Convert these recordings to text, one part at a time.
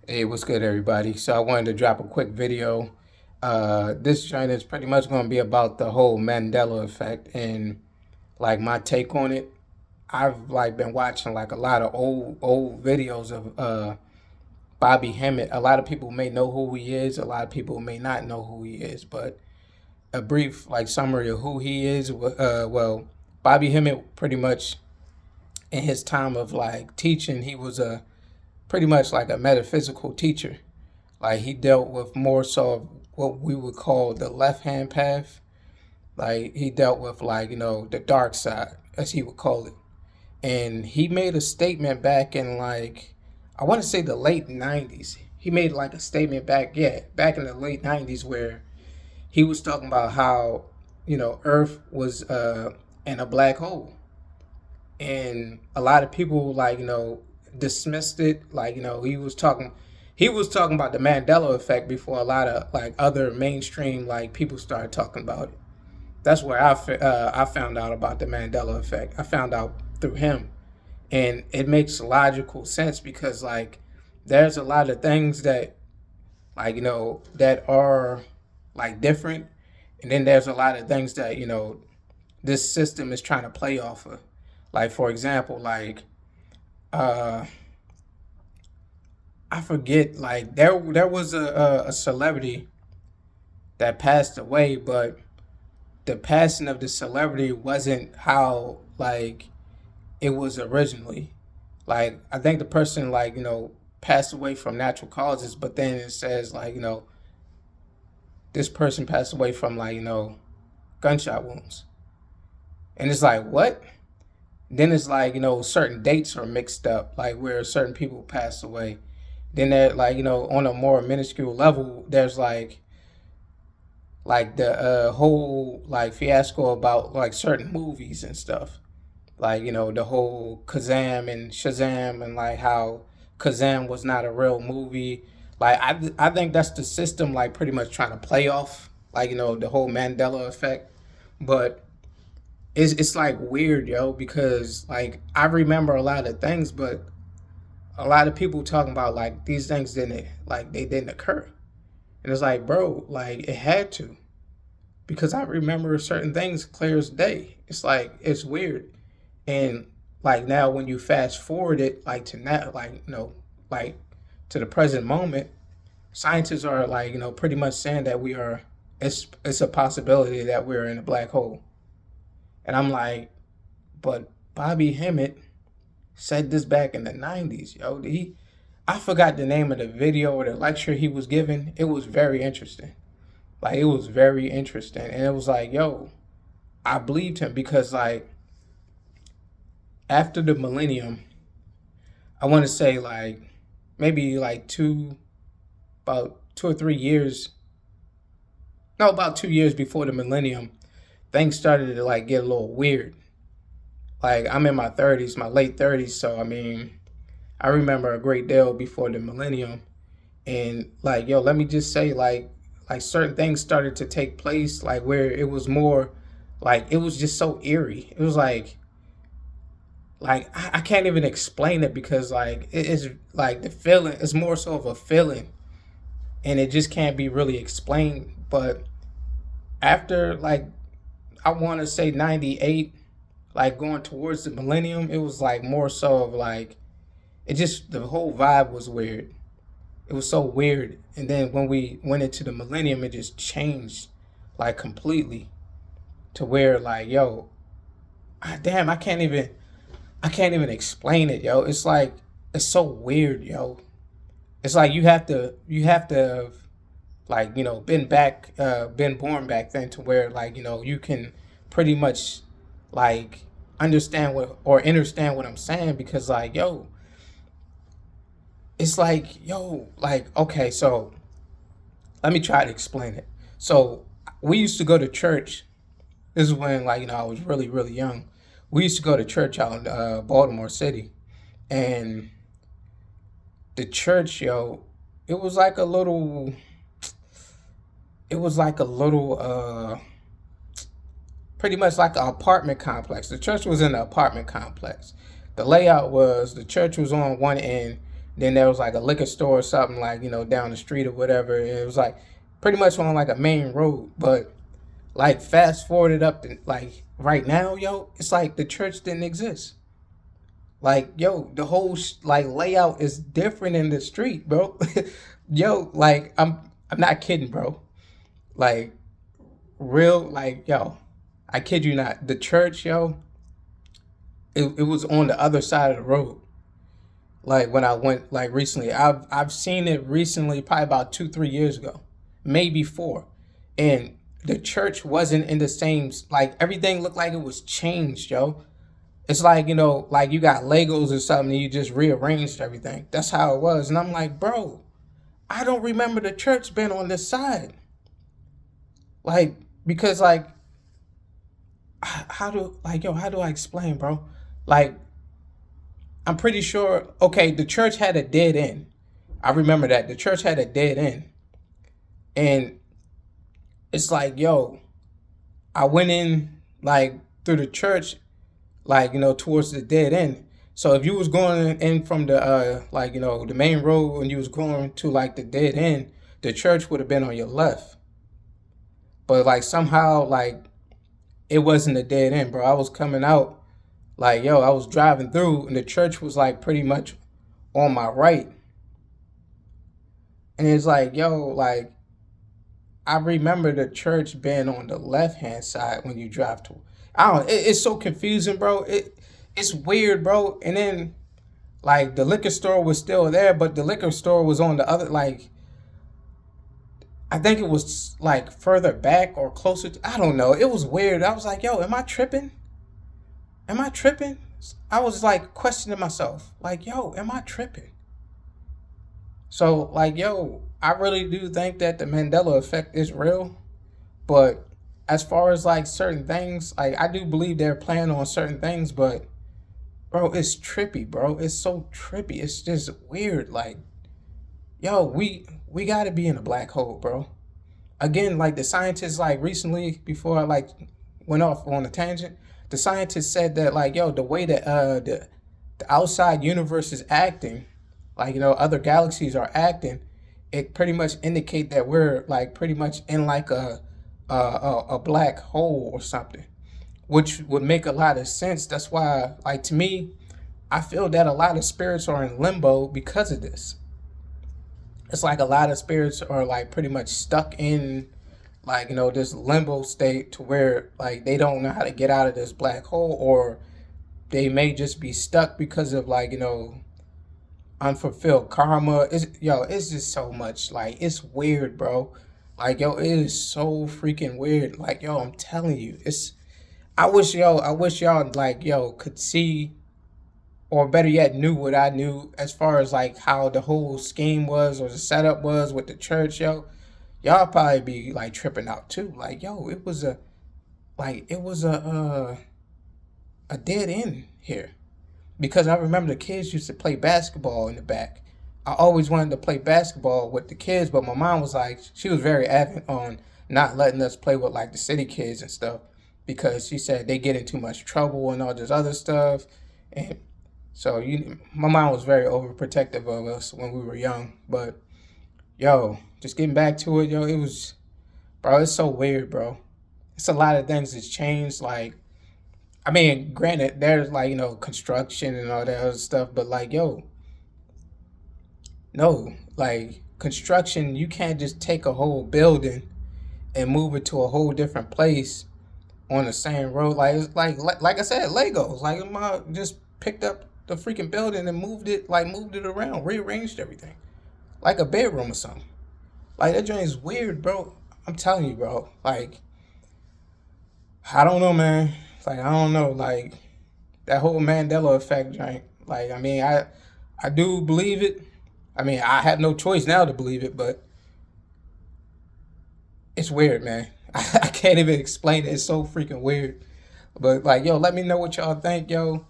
Hey, what's good, everybody? So I wanted to drop a quick video. This joint is pretty much going to be about the whole Mandela effect and like my take on it. I've like been watching like a lot of old videos of Bobby Hemmett. A lot of people may know who he is. A lot of people may not know who he is. But a brief like summary of who he is. Well, Bobby Hemmett pretty much in his time of like teaching, he was a pretty much like a metaphysical teacher. Like he dealt with more so of what we would call the left hand path. Like he dealt with like, the dark side, as he would call it. And he made a statement back in like I want to say the late nineties. He made like a statement back in the late nineties where he was talking about how, Earth was in a black hole. And a lot of people like, dismissed it. Like, he was talking about the Mandela effect before a lot of like other mainstream like people started talking about it. That's where I found out about the Mandela effect. I found out through him, and it makes logical sense because like there's a lot of things that like that are like different, and then there's a lot of things that this system is trying to play off of. Like for example, like uh I forget, like there was a celebrity that passed away, but the passing of the celebrity wasn't how like it was originally. Like I think the person like passed away from natural causes, but then it says like this person passed away from like gunshot wounds, and it's like what? Then it's like certain dates are mixed up, like where certain people pass away. Then there like on a more minuscule level, there's like the whole like fiasco about like certain movies and stuff. Like the whole Kazam and Shazam and like how Kazam was not a real movie. Like I think that's the system like pretty much trying to play off like the whole Mandela effect. But it's like weird, yo, because like I remember a lot of things, but a lot of people talking about like these things didn't like they didn't occur. And it's like, bro, like it had to. Because I remember certain things clear as day. It's like it's weird. And like now when you fast forward it like to now like like to the present moment, scientists are like, pretty much saying that we are it's a possibility that we're in a black hole. And I'm like, but Bobby Hemmett said this back in the 90s, yo. I forgot the name of the video or the lecture he was giving. It was very interesting. Like it was very interesting. And it was like, yo, I believed him because like after the millennium, I want to say like maybe like about 2 or 3 years, no, about 2 years before the millennium, things started to like get a little weird. Like I'm in my 30s, my late 30s, so I mean, I remember a great deal before the millennium. And like, yo, let me just say, like certain things started to take place, like where it was more, like it was just so eerie. It was like I can't even explain it because like it is like the feeling is more so of a feeling, and it just can't be really explained. But after like I want to say 98, like going towards the millennium, it was like more so of like it just the whole vibe was weird. It was so weird. And then when we went into the millennium, it just changed like completely to where like, yo, damn, I can't even explain it, yo. It's like it's so weird, yo. It's like you have to like, been born back then to where like, you can pretty much like understand what or understand what I'm saying because like, yo, it's like, yo, like, okay, so let me try to explain it. So we used to go to church. This is when, like, I was really, really young. We used to go to church out in Baltimore City, and the church, yo, it was like a little, it was like a little, pretty much like an apartment complex. The church was in an apartment complex. The layout was the church was on one end, Then there was like a liquor store or something like, down the street or whatever. And it was like pretty much on like a main road. But like fast forwarded up to like right now, yo, it's like the church didn't exist. Like, yo, the whole like layout is different in the street, bro. Yo, like I'm not kidding, bro. Like real, like, yo, I kid you not. The church, yo, it was on the other side of the road. Like when I went like recently, I've seen it recently, probably about 2 3 years ago, maybe four, and the church wasn't in the same. Like everything looked like it was changed, yo. It's like, like you got Legos or something and you just rearranged everything. That's how it was. And I'm like, bro, I don't remember the church being on this side. Like, because like, how do I explain, bro? Like, I'm pretty sure, okay, the church had a dead end. I remember that. The church had a dead end. And it's like, yo, I went in like through the church, like, towards the dead end. So if you was going in from the like, the main road and you was going to like the dead end, the church would have been on your left. But like somehow like it wasn't a dead end, bro. I was coming out like, yo, I was driving through and the church was like pretty much on my right. And it's like, yo, like I remember the church being on the left hand side when you drive to. I don't. It's so confusing, bro. It's weird, bro. And then like the liquor store was still there, but the liquor store was on the other. Like I think it was like further back or closer. I don't know. It was weird. I was like, yo, am I tripping? Am I tripping? I was like questioning myself. Like, yo, am I tripping? So like, yo, I really do think that the Mandela effect is real. But as far as like certain things, like I do believe they're playing on certain things, but bro, it's trippy, bro. It's so trippy. It's just weird. Like, yo, we gotta be in a black hole, bro. Again, like the scientists, like recently, before I like went off on a tangent, the scientists said that like, yo, the way that the outside universe is acting, like other galaxies are acting, it pretty much indicate that we're like pretty much in like a black hole or something, which would make a lot of sense. That's why, like to me, I feel that a lot of spirits are in limbo because of this. It's like a lot of spirits are like pretty much stuck in like this limbo state to where like they don't know how to get out of this black hole, or they may just be stuck because of like unfulfilled karma. It's just so much. Like it's weird, bro. Like yo, it is so freaking weird. Like yo, I'm telling you, it's. I wish y'all like yo could see, or better yet, knew what I knew as far as like how the whole scheme was or the setup was with the church, yo. Y'all probably be like tripping out too. Like yo, it was a dead end here. Because I remember the kids used to play basketball in the back. I always wanted to play basketball with the kids, but my mom was like, she was very adamant on not letting us play with like the city kids and stuff because she said they get in too much trouble and all this other stuff. And so my mom was very overprotective of us when we were young. But yo, just getting back to it, yo, it was, bro, it's so weird, bro. It's a lot of things that's changed. Like, I mean, granted, there's like, construction and all that other stuff, but like, yo, no, like construction, you can't just take a whole building and move it to a whole different place on the same road. Like, it's like I said, Legos. Like, my just picked up the freaking building and moved it around, rearranged everything, like a bedroom or something. Like, that joint is weird, bro. I'm telling you, bro. Like, I don't know, man. Like, I don't know. Like, that whole Mandela effect joint. Like, I mean, I do believe it. I mean, I have no choice now to believe it, but it's weird, man. I can't even explain it. It's so freaking weird. But like, yo, let me know what y'all think, yo.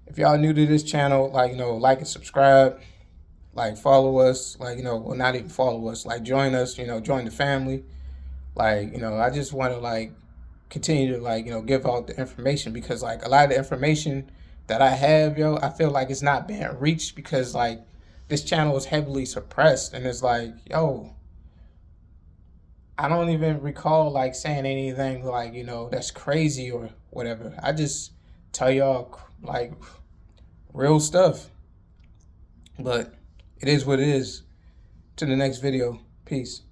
If y'all new to this channel, like, like and subscribe, like follow us, like, well, not even follow us, like join us, join the family. Like, I just want to like continue to like, give out the information because like a lot of the information that I have, yo, I feel like it's not being reached because like this channel is heavily suppressed, and it's like, yo, I don't even recall like saying anything like, that's crazy or whatever. I just tell y'all like real stuff. But it is what it is. To the next video. Peace.